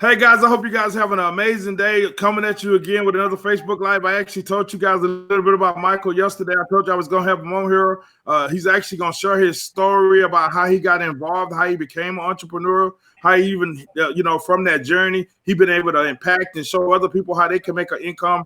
Hey guys, I hope you guys have an amazing day. Coming at you again with another Facebook Live. I actually told you guys a little bit about Michael yesterday. I told you I was going to have him on here. He's actually going to share his story about how he got involved, how he became an entrepreneur, how he even, from that journey, he been able to impact and show other people how they can make an income,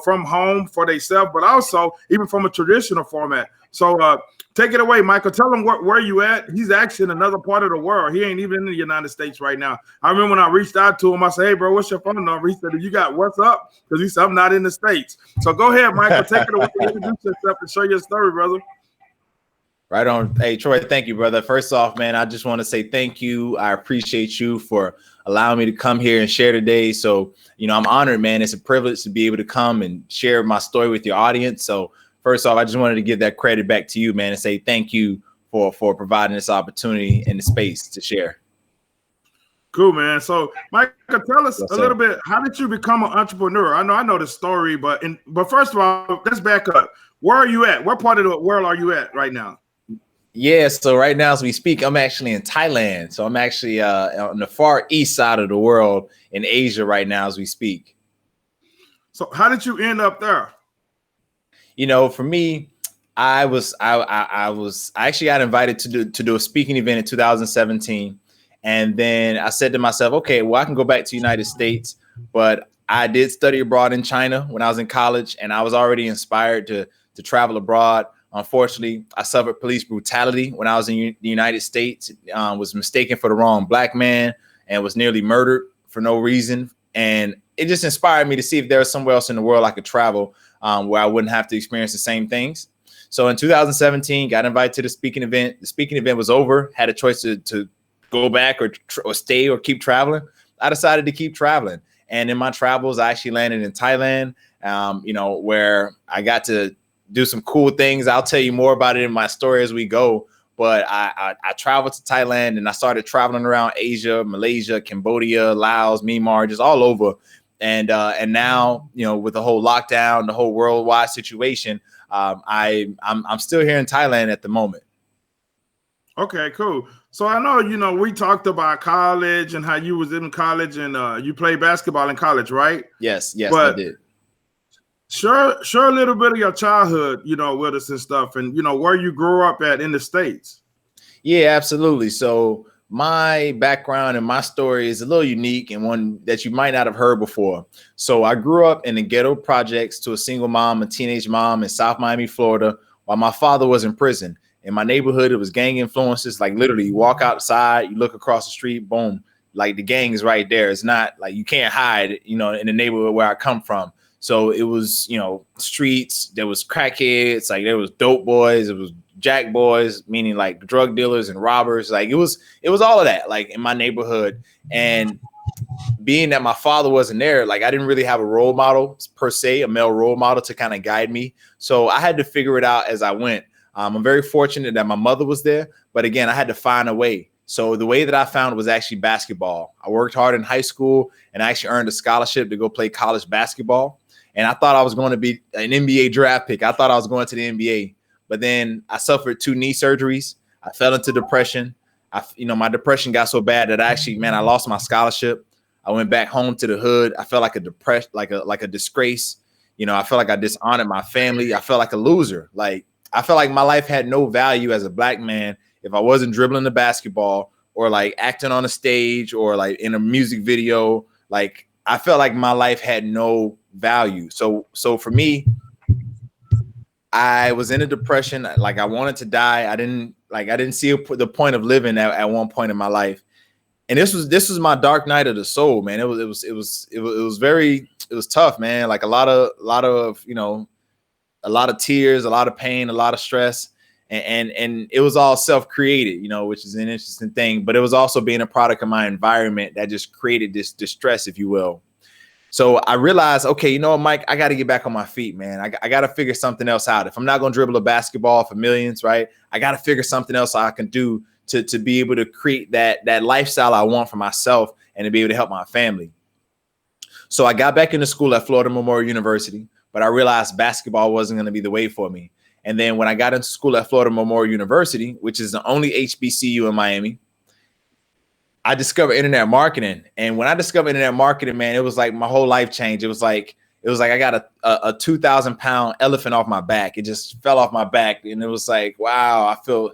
from home for themselves, but also even from a traditional format. So take it away, Michael. Tell him where you at. He's actually in another part of the world. He ain't even in the United States right now. I remember when I reached out to him, I said, hey, bro, what's your phone number? He said, you got what's up? Because he said, I'm not in the States. So go ahead, Michael. Take it away. Introduce yourself and show your story, brother. Right on. Hey, Troy, thank you, brother. First off, man, I just want to say thank you. I appreciate you for allowing me to come here and share today. So, I'm honored, man. It's a privilege to be able to come and share my story with your audience. So first off, I just wanted to give that credit back to you, man, and say thank you for providing this opportunity and the space to share. Cool, man. So, Michael, tell us a little bit. How did you become an entrepreneur? I know the story, but first of all, let's back up. Where are you at? What part of the world are you at right now? Yeah, so right now as we speak, I'm actually in Thailand. So I'm actually on the far east side of the world in Asia right now as we speak. So how did you end up there? For me, I actually got invited to do a speaking event in 2017. And then I said to myself, okay, well, I can go back to the United States, but I did study abroad in China when I was in college, and I was already inspired to travel abroad. Unfortunately, I suffered police brutality when I was in the United States, was mistaken for the wrong black man and was nearly murdered for no reason. And it just inspired me to see if there was somewhere else in the world I could travel where I wouldn't have to experience the same things. So in 2017, got invited to the speaking event. The speaking event was over, had a choice to go back or stay or keep traveling. I decided to keep traveling. And in my travels, I actually landed in Thailand, where I got to do some cool things. I'll tell you more about it in my story as we go. But I traveled to Thailand and I started traveling around Asia, Malaysia, Cambodia, Laos, Myanmar, just all over. And now, with the whole lockdown, the whole worldwide situation, I'm still here in Thailand at the moment. Okay, cool. So I know, we talked about college and how you was in college and you played basketball in college, right? Yes, but I did. Share a little bit of your childhood, with us and stuff, and where you grew up at in the States. Yeah, absolutely. So my background and my story is a little unique and one that you might not have heard before. So I grew up in the ghetto projects to a single mom, a teenage mom in South Miami, Florida, while my father was in prison. In my neighborhood, it was gang influences. Like literally, you walk outside, you look across the street, boom, like the gang is right there. It's not like you can't hide, in the neighborhood where I come from. So it was, streets, there was crackheads, like there was dope boys, it was jack boys, meaning like drug dealers and robbers. Like it was all of that, like in my neighborhood. And being that my father wasn't there, like I didn't really have a role model per se, a male role model to kind of guide me. So I had to figure it out as I went. I'm very fortunate that my mother was there, but again, I had to find a way. So the way that I found was actually basketball. I worked hard in high school and I actually earned a scholarship to go play college basketball. And I thought I was going to be an NBA draft pick. I thought I was going to the NBA, but then I suffered 2 knee surgeries. I fell into depression. My depression got so bad that I lost my scholarship. I went back home to the hood. I felt like a disgrace. I felt like I dishonored my family. I felt like a loser. Like I felt like my life had no value as a black man if I wasn't dribbling the basketball or like acting on a stage or like in a music video. Like I felt like my life had no value. So for me, I was in a depression. Like I wanted to die. I didn't see the point of living at one point in my life. And this was my dark night of the soul, man. It was tough, man. Like a lot of tears, a lot of pain, a lot of stress. And it was all self-created, which is an interesting thing. But it was also being a product of my environment that just created this distress, if you will. So I realized, okay, Mike, I got to get back on my feet, man. I got to figure something else out. If I'm not going to dribble a basketball for millions, right, I got to figure something else I can do to be able to create that lifestyle I want for myself and to be able to help my family. So I got back into school at Florida Memorial University, but I realized basketball wasn't going to be the way for me. And then when I got into school at Florida Memorial University, which is the only HBCU in Miami, I discovered internet marketing. And when I discovered internet marketing, man, it was like my whole life changed. It was like I got a 2,000-pound elephant off my back. It just fell off my back. And it was like, wow, I feel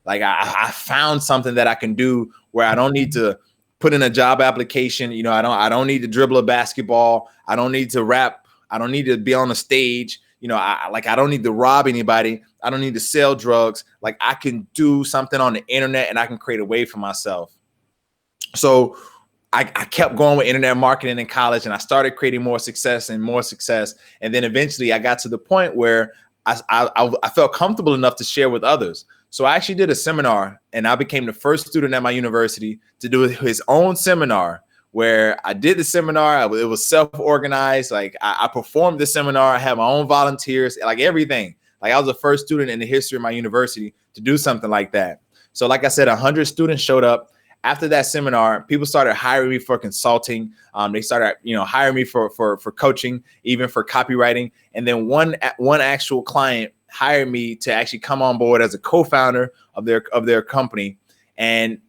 like I found something that I can do where I don't need to put in a job application. You know, I don't need to dribble a basketball. I don't need to rap. I don't need to be on a stage. You know, I don't need to rob anybody. I don't need to sell drugs. Like, I can do something on the internet and I can create a way for myself. So I kept going with internet marketing in college, and I started creating more success and more success. And then eventually I got to the point where I felt comfortable enough to share with others. So I actually did a seminar, and I became the first student at my university to do his own seminar, where I did the seminar. It was self-organized. Like, I performed the seminar. I had my own volunteers, like everything. Like, I was the first student in the history of my university to do something like that. So like I said, 100 students showed up. After that seminar, people started hiring me for consulting. They started, hiring me for coaching, even for copywriting. And then one actual client hired me to actually come on board as a co-founder of their company. And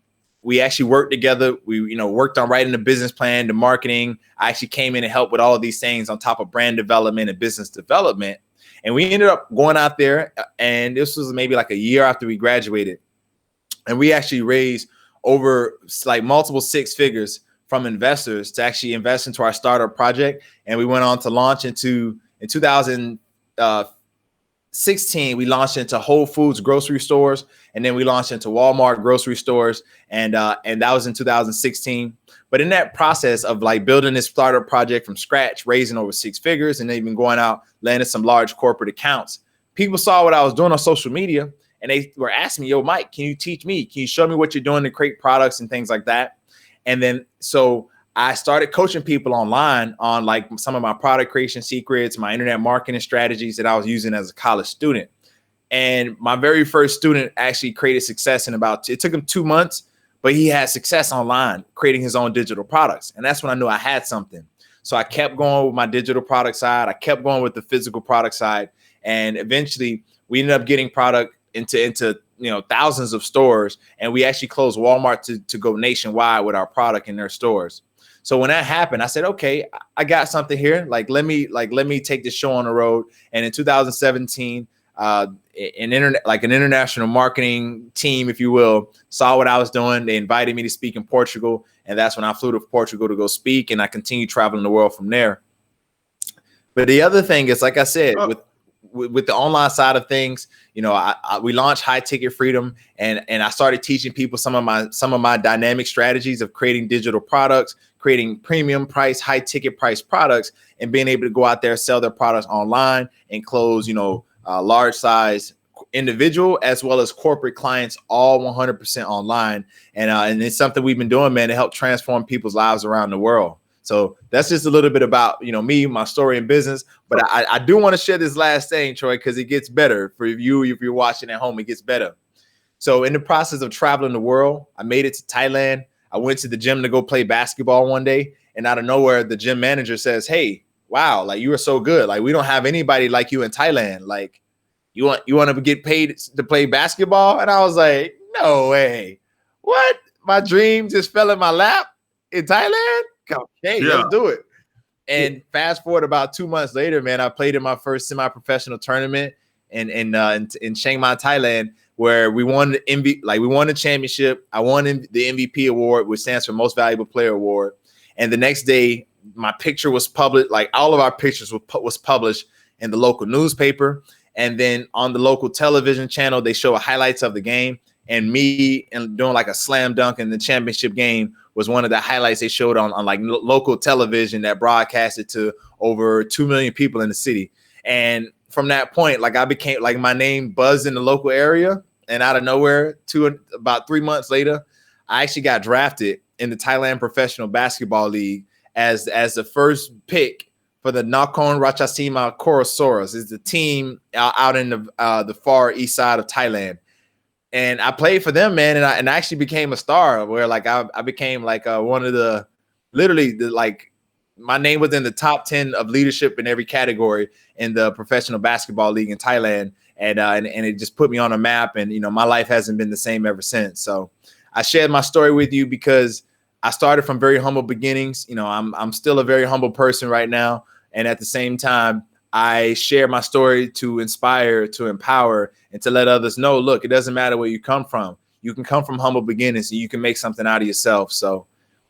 we actually worked together. We, worked on writing the business plan, the marketing. I actually came in and helped with all of these things on top of brand development and business development. And we ended up going out there, and this was maybe like a year after we graduated. And we actually raised over like multiple six figures from investors to actually invest into our startup project. And we went on to launch in 2016, we launched into Whole Foods grocery stores, and then we launched into Walmart grocery stores. And that was in 2016. But in that process of like building this startup project from scratch, raising over six figures, and even going out, landing some large corporate accounts, people saw what I was doing on social media. And they were asking me, yo, Mike, can you teach me? Can you show me what you're doing to create products and things like that? And then so I started coaching people online on like some of my product creation secrets, my internet marketing strategies that I was using as a college student. And my very first student actually created success in it took him 2 months, but he had success online creating his own digital products. And that's when I knew I had something. So I kept going with my digital product side. I kept going with the physical product side. And eventually we ended up getting product into thousands of stores, and we actually closed Walmart to go nationwide with our product in their stores. So when that happened, I said, okay, I got something here. Let me take this show on the road. And in 2017, an international marketing team, if you will, saw what I was doing. They invited me to speak in Portugal, and that's when I flew to Portugal to go speak, and I continued traveling the world from there. But the other thing is, like I said, with the online side of things, we launched High Ticket Freedom, and I started teaching people some of my dynamic strategies of creating digital products, creating premium price, high ticket price products, and being able to go out there, sell their products online and close, large size individual as well as corporate clients, all 100% online. And it's something we've been doing, man, to help transform people's lives around the world. So that's just a little bit about, me, my story in business. But I do want to share this last thing, Troy, because it gets better for you. If you're watching at home, it gets better. So in the process of traveling the world, I made it to Thailand. I went to the gym to go play basketball one day. And out of nowhere, the gym manager says, hey, wow, like, you are so good. Like, we don't have anybody like you in Thailand. Like, you want to get paid to play basketball? And I was like, no way. What? My dream just fell in my lap in Thailand? Okay, Let's do it. And fast forward about 2 months later, man, I played in my first semi-professional tournament in Chiang Mai, Thailand, where we won we won the championship. I won the MVP award, which stands for Most Valuable Player Award. And the next day, my picture was published. Like, all of our pictures was published in the local newspaper, and then on the local television channel, they show highlights of the game. And me and doing like a slam dunk in the championship game was one of the highlights they showed on like local television that broadcasted to over 2 million people in the city. And from that point, like, I became like, my name buzzed in the local area. And out of nowhere, about 3 months later, I actually got drafted in the Thailand Professional Basketball League as the first pick for the Nakhon Ratchasima Korosaurus. Is the team out in the far east side of Thailand. And I played for them, man, and I actually became a star, where like I became like one of the, literally, like, my name was in the top 10 of leadership in every category in the Professional Basketball League in Thailand, and it just put me on a map, and my life hasn't been the same ever since. So I shared my story with you because I started from very humble beginnings. You know, I'm still a very humble person right now. And at the same time, I share my story to inspire, to empower, and to let others know, look, it doesn't matter where you come from. You can come from humble beginnings and you can make something out of yourself. So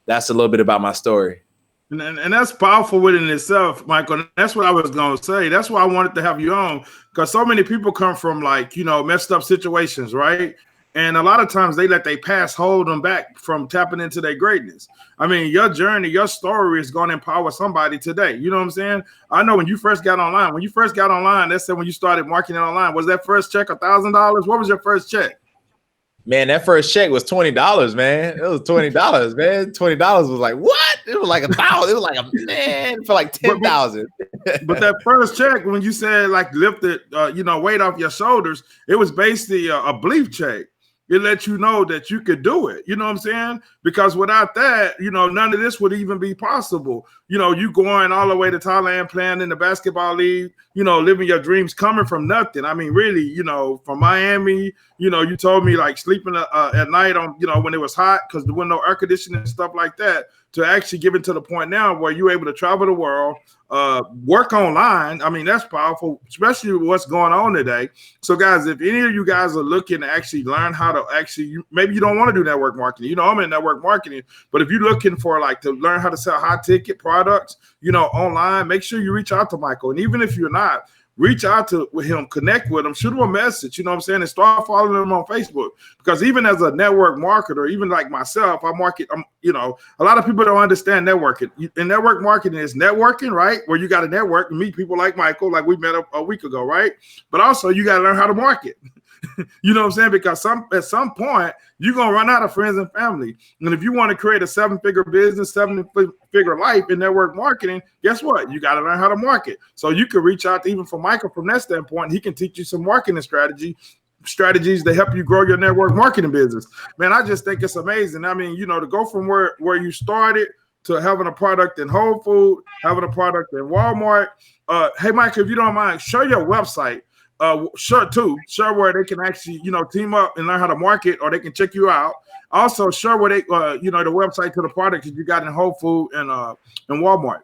that's a little bit about my story. And that's powerful within itself, Michael. That's what I was going to say. That's why I wanted to have you on, because so many people come from, like, you know, messed up situations, right? And a lot of times they let their past hold them back from tapping into their greatness. I mean, your journey, your story is going to empower somebody today. You know what I'm saying? I know when you first got online, let's say when you started marketing online, was that first check $1,000? What was your first check? Man, that first check was $20, man. It was $20, man. $20 was like, what? It was like $1,000. It was like for like 10,000. But that first check, when you said like lifted, weight off your shoulders, it was basically a belief check. It let you know that you could do it. You know what I'm saying? Because without that, you know, none of this would even be possible. You know, you going all the way to Thailand, playing in the basketball league, you know, living your dreams, coming from nothing. I mean, really, you know, from Miami, you know, you told me like sleeping at night on, you know, when it was hot because there was no air conditioning and stuff like that, to actually getting to the point now where you're able to travel the world, work online. I mean, that's powerful, especially with what's going on today. So guys, if any of you guys are looking to actually learn how to actually, maybe you don't want to do network marketing, you know, I'm in network marketing, but if you're looking for like to learn how to sell high ticket products, you know, online, make sure you reach out to Michael. And even if you're not, reach out to him, connect with him, shoot him a message, you know what I'm saying, and start following him on Facebook. Because even as a network marketer, even like myself, I market, you know, a lot of people don't understand networking. And network marketing is networking, right? Where you got to network and meet people like Michael, like we met a week ago, right? But also you got to learn how to market. You know what I'm saying? Because at some point, you're going to run out of friends and family. And if you want to create a 7-figure business, 7-figure life in network marketing, guess what? You got to learn how to market. So you can reach out to, even for Michael from that standpoint, he can teach you some marketing strategies to help you grow your network marketing business. Man, I just think it's amazing. I mean, you know, to go from where you started to having a product in Whole Foods, having a product in Walmart. Hey, Michael, if you don't mind, share your website. Share where they can actually, you know, team up and learn how to market, or they can check you out. Also, share where they, the website to the product that you got in Whole Foods and Walmart.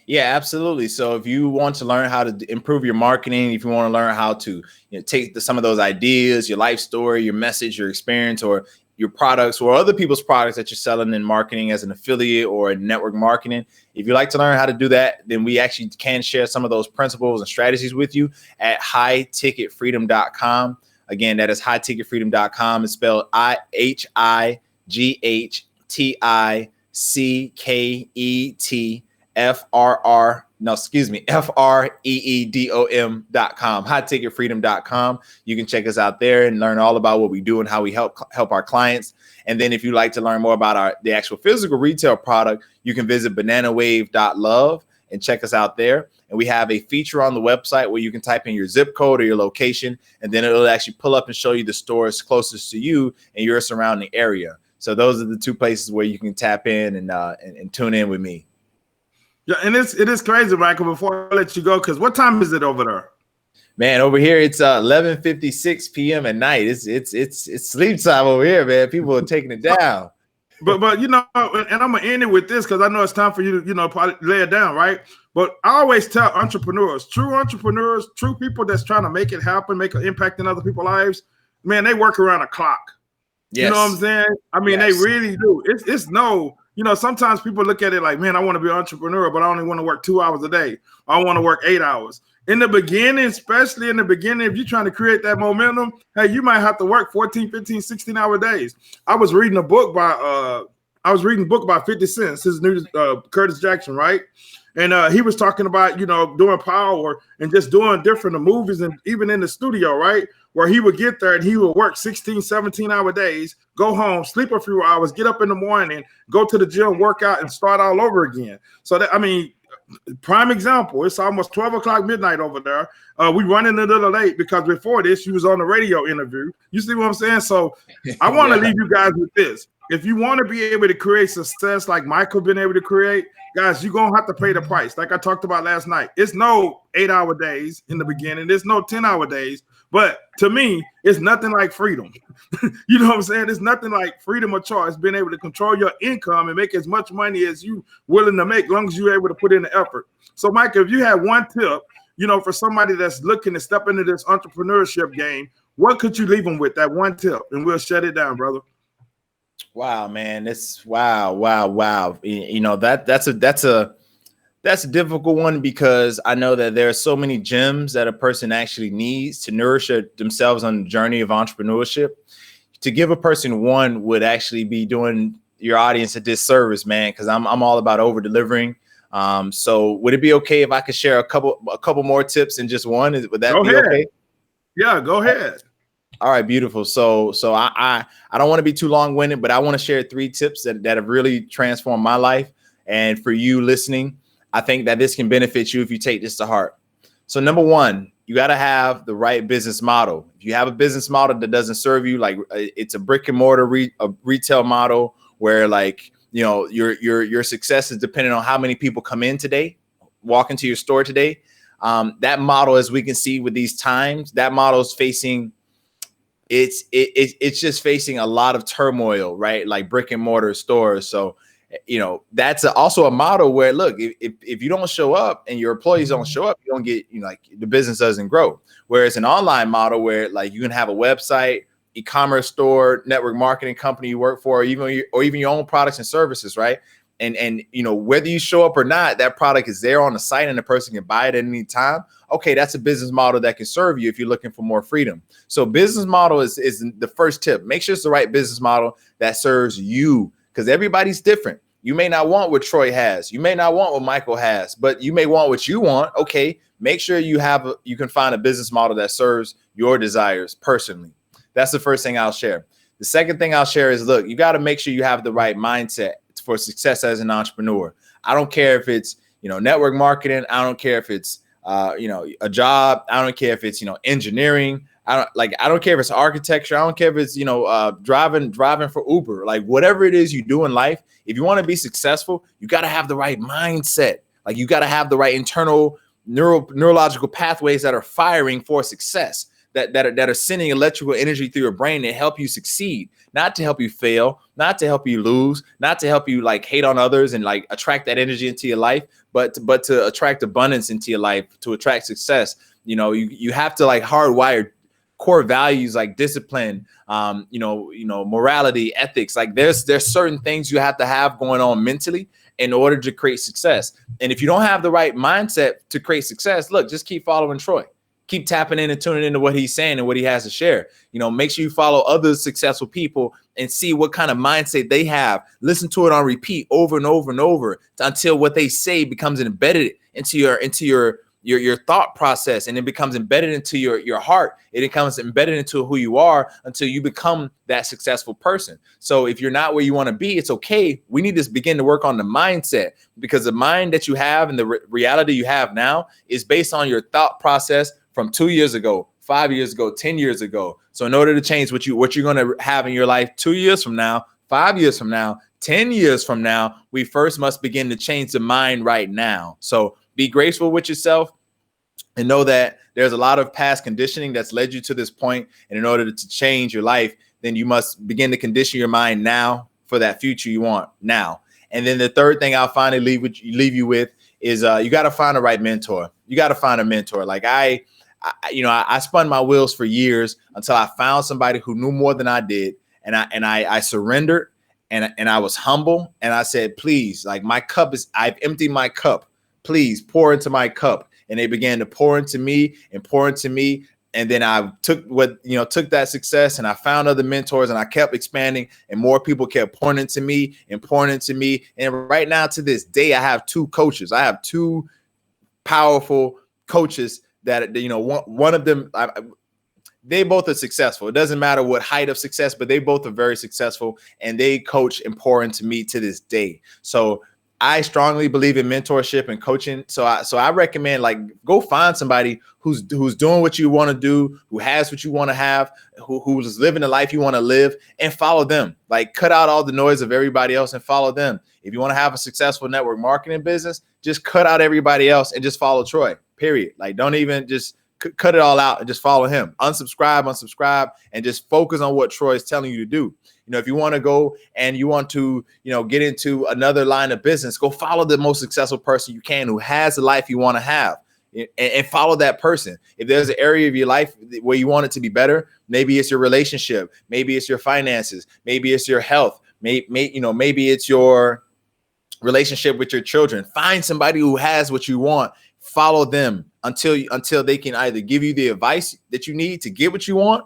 Yeah, absolutely. So if you want to learn how to improve your marketing, if you want to learn how to take some of those ideas, your life story, your message, your experience, or your products or other people's products that you're selling in marketing as an affiliate or in network marketing. If you like to learn how to do that, then we actually can share some of those principles and strategies with you at highticketfreedom.com. Again, that is highticketfreedom.com. It's spelled FREEDOM.com, highticketfreedom.com. You can check us out there and learn all about what we do and how we help our clients. And then if you'd like to learn more about the actual physical retail product, you can visit bananawave.love and check us out there. And we have a feature on the website where you can type in your zip code or your location, and then it'll actually pull up and show you the stores closest to you and your surrounding area. So those are the two places where you can tap in and tune in with me. Yeah, and it is crazy, Michael, before I let you go, because what time is it over there? Man, over here it's 11:56 p.m. at night. It's sleep time over here, man. People are taking it down. But you know, and I'm gonna end it with this because I know it's time for you to probably lay it down, right? But I always tell entrepreneurs, true people that's trying to make it happen, make an impact in other people's lives, man, they work around a clock. Yes. You know what I'm saying? I mean, They really do. It's no. Sometimes people look at it like, man, I want to be an entrepreneur, but I only want to work 2 hours a day. I want to work 8 hours. In the beginning, especially in the beginning, if you're trying to create that momentum, hey, you might have to work 14, 15, 16-hour days. I was reading a book by 50 Cent, his new Curtis Jackson, right? And he was talking about, doing Power and just doing different movies and even in the studio, right? Where he would get there and he would work 16, 17-hour days, go home, sleep a few hours, get up in the morning, go to the gym, work out, and start all over again. So prime example, it's almost 12 o'clock midnight over there. We running a little late because before this, you was on the radio interview. You see what I'm saying? So I want to leave you guys with this. If you want to be able to create success like Michael been able to create, guys, you're going to have to pay the price. Like I talked about last night, it's no 8-hour days in the beginning. There's no 10-hour days. But to me, it's nothing like freedom. You know what I'm saying? It's nothing like freedom of choice, being able to control your income and make as much money as you willing to make, as long as you're able to put in the effort. So, Mike, if you had one tip, you know, for somebody that's looking to step into this entrepreneurship game, what could you leave them with? That one tip, and we'll shut it down, brother. Wow, man, it's wow. You know, that's a difficult one, because I know that there are so many gems that a person actually needs to nourish themselves on the journey of entrepreneurship. To give a person one would actually be doing your audience a disservice, man, because I'm all about over delivering. So would it be okay if I could share a couple more tips in just one? Would that be okay? Yeah, go ahead. All right, beautiful. So I don't want to be too long-winded, but I want to share 3 tips that have really transformed my life. And for you listening, I think that this can benefit you if you take this to heart. So number 1, you got to have the right business model. If you have a business model that doesn't serve you, like it's a brick and mortar retail model where, like, you know, your success is dependent on how many people come in today, walk into your store today. That model, as we can see with these times, that model is facing it's just facing a lot of turmoil, right? Like brick and mortar stores. So, you know, that's also a model where, look, if you don't show up and your employees don't show up, you don't get, you know, like the business doesn't grow. Whereas an online model where, like, you can have a website, e-commerce store, network marketing company you work for, or even your own products and services, right? And you know, whether you show up or not, that product is there on the site and the person can buy it at any time. Okay, that's a business model that can serve you if you're looking for more freedom. So business model is the first tip. Make sure it's the right business model that serves you, because everybody's different. You may not want what Troy has. You may not want what Michael has, but you may want what you want. Okay, make sure you can find a business model that serves your desires personally. That's the first thing I'll share. The second thing I'll share is, look, you got to make sure you have the right mindset for success as an entrepreneur. I don't care if it's, you know, network marketing. I don't care if it's, you know, a job. I don't care if it's, you know, engineering. I don't care if it's architecture. I don't care if it's, you know, driving for Uber. Like, whatever it is you do in life, if you want to be successful, you got to have the right mindset. Like, you got to have the right internal neurological pathways that are firing for success, that are sending electrical energy through your brain to help you succeed, not to help you fail, not to help you lose, not to help you, like, hate on others and, like, attract that energy into your life, but to attract abundance into your life, to attract success. You know, you have to, like, hardwire core values like discipline, you know, morality, ethics. Like, there's certain things you have to have going on mentally in order to create success. And if you don't have the right mindset to create success, look, just keep following Troy. Keep tapping in and tuning into what he's saying and what he has to share. You know, make sure you follow other successful people and see what kind of mindset they have. Listen to it on repeat over and over and over until what they say becomes embedded into your thought process, and it becomes embedded into your heart. It becomes embedded into who you are until you become that successful person. So if you're not where you want to be, it's okay. We need to begin to work on the mindset, because the mind that you have and the reality you have now is based on your thought process from 2 years ago, 5 years ago, 10 years ago. So in order to change what you're going to have in your life 2 years from now, 5 years from now, 10 years from now, we first must begin to change the mind right now. So be graceful with yourself and know that there's a lot of past conditioning that's led you to this point. And in order to change your life, then you must begin to condition your mind now for that future you want now. And then the third thing I'll finally leave you with is you got to find the right mentor. You got to find a mentor. Like I spun my wheels for years until I found somebody who knew more than I did. And I surrendered and I was humble. And I said, please, like, I've emptied my cup. Please pour into my cup. And they began to pour into me. And then I took that success and I found other mentors and I kept expanding and more people kept pouring into me. And right now, to this day, I have 2 coaches. I have 2 powerful coaches that, you know, one of them, they both are successful. It doesn't matter what height of success, but they both are very successful and they coach and pour into me to this day. So I strongly believe in mentorship and coaching. So I recommend, like, go find somebody who's doing what you want to do, who has what you want to have, who's living the life you want to live, and follow them. Like, cut out all the noise of everybody else and follow them. If you want to have a successful network marketing business, just cut out everybody else and just follow Troy, period. Like, don't even just cut it all out and just follow him. Unsubscribe, and just focus on what Troy is telling you to do. You know, if you want to go and you want to, you know, get into another line of business, go follow the most successful person you can who has the life you want to have, and follow that person. If there's an area of your life where you want it to be better, maybe it's your relationship, maybe it's your finances, maybe it's your health, maybe it's your relationship with your children. Find somebody who has what you want. Follow them until they can either give you the advice that you need to get what you want,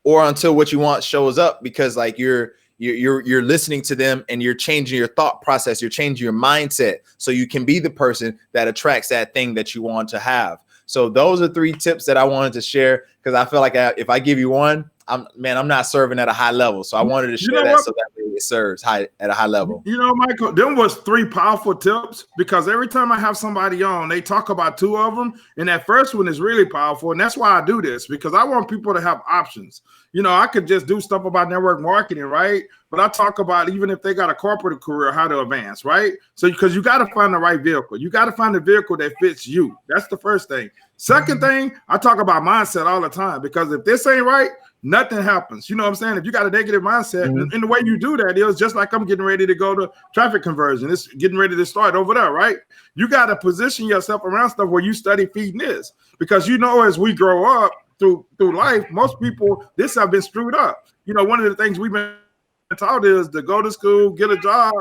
or until what you want shows up, because like you're listening to them and you're changing your thought process, you're changing your mindset so you can be the person that attracts that thing that you want to have. So those are 3 tips that I wanted to share, because I feel like if I give you one, I'm not serving at a high level. So I wanted to share that so that it serves at a high level. You know, Michael, them was 3 powerful tips, because every time I have somebody on, they talk about 2 of them. And that first one is really powerful. And that's why I do this, because I want people to have options. You know, I could just do stuff about network marketing, right? But I talk about, even if they got a corporate career, how to advance, right? So, because you got to find the right vehicle. You got to find the vehicle that fits you. That's the first thing. Second thing, I talk about mindset all the time, because if this ain't right, nothing happens. You know what I'm saying? If you got a negative mindset, and the way you do that is just like I'm getting ready to go to traffic conversion. It's getting ready to start over there, right? You got to position yourself around stuff where you study feeding this, because you know, as we grow up through life, most people, this have been screwed up. You know, one of the things we've been taught is to go to school, get a job,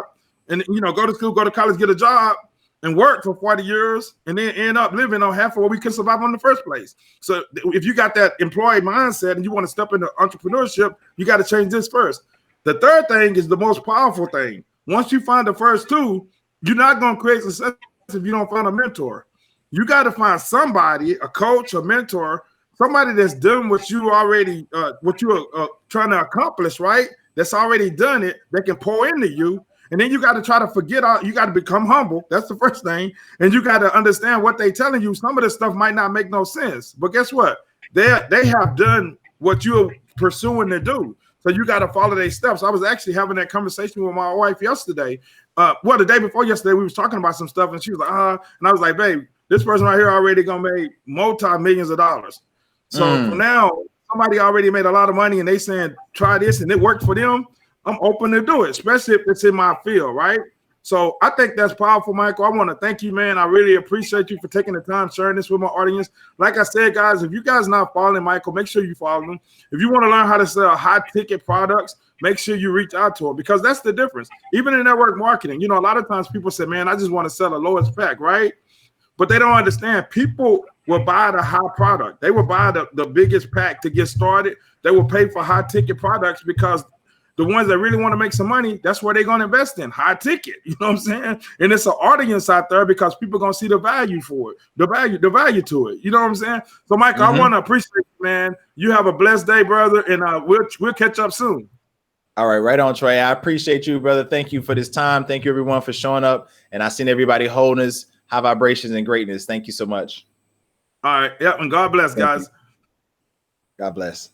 and, you know, go to school, go to college, get a job, and work for 40 years, and then end up living on half of what we could survive on in the first place. So if you got that employee mindset and you want to step into entrepreneurship, you got to change this first. The third thing is the most powerful thing. Once you find the first 2, you're not going to create success if you don't find a mentor. You got to find somebody, a coach, a mentor, somebody that's done what you already, what you're trying to accomplish, right? That's already done it, that can pour into you. And then you got to try to forget all, you got to become humble. That's the first thing. And you got to understand what they're telling you. Some of this stuff might not make no sense, but guess what? They have done what you're pursuing to do. So you got to follow their steps. I was actually having that conversation with my wife yesterday. The day before yesterday, we was talking about some stuff, and she was like, and I was like, babe, this person right here already gonna make multi-millions of dollars. So for now, somebody already made a lot of money and they saying, try this, and it worked for them. I'm open to do it, especially if it's in my field, right? So I think that's powerful, Michael. I want to thank you, man. I really appreciate you for taking the time, sharing this with my audience. Like I said, guys, if you guys not following Michael, make sure you follow him. If you want to learn how to sell high-ticket products, make sure you reach out to him, because that's the difference. Even in network marketing, you know, a lot of times people say, man, I just want to sell the lowest pack, right? But they don't understand. People will buy the high product. They will buy the biggest pack to get started. They will pay for high-ticket products, because the ones that really want to make some money, that's where they're going to invest in, high ticket. You know what I'm saying? And it's an audience out there, because people are going to see the value for it, the value to it. You know what I'm saying? So, Michael, I want to appreciate you, man. You have a blessed day, brother, and we'll catch up soon. All right, right on, Trey. I appreciate you, brother. Thank you for this time. Thank you, everyone, for showing up. And I seen everybody wholeness, high vibrations, and greatness. Thank you so much. All right. Yep. And God bless, guys. God bless.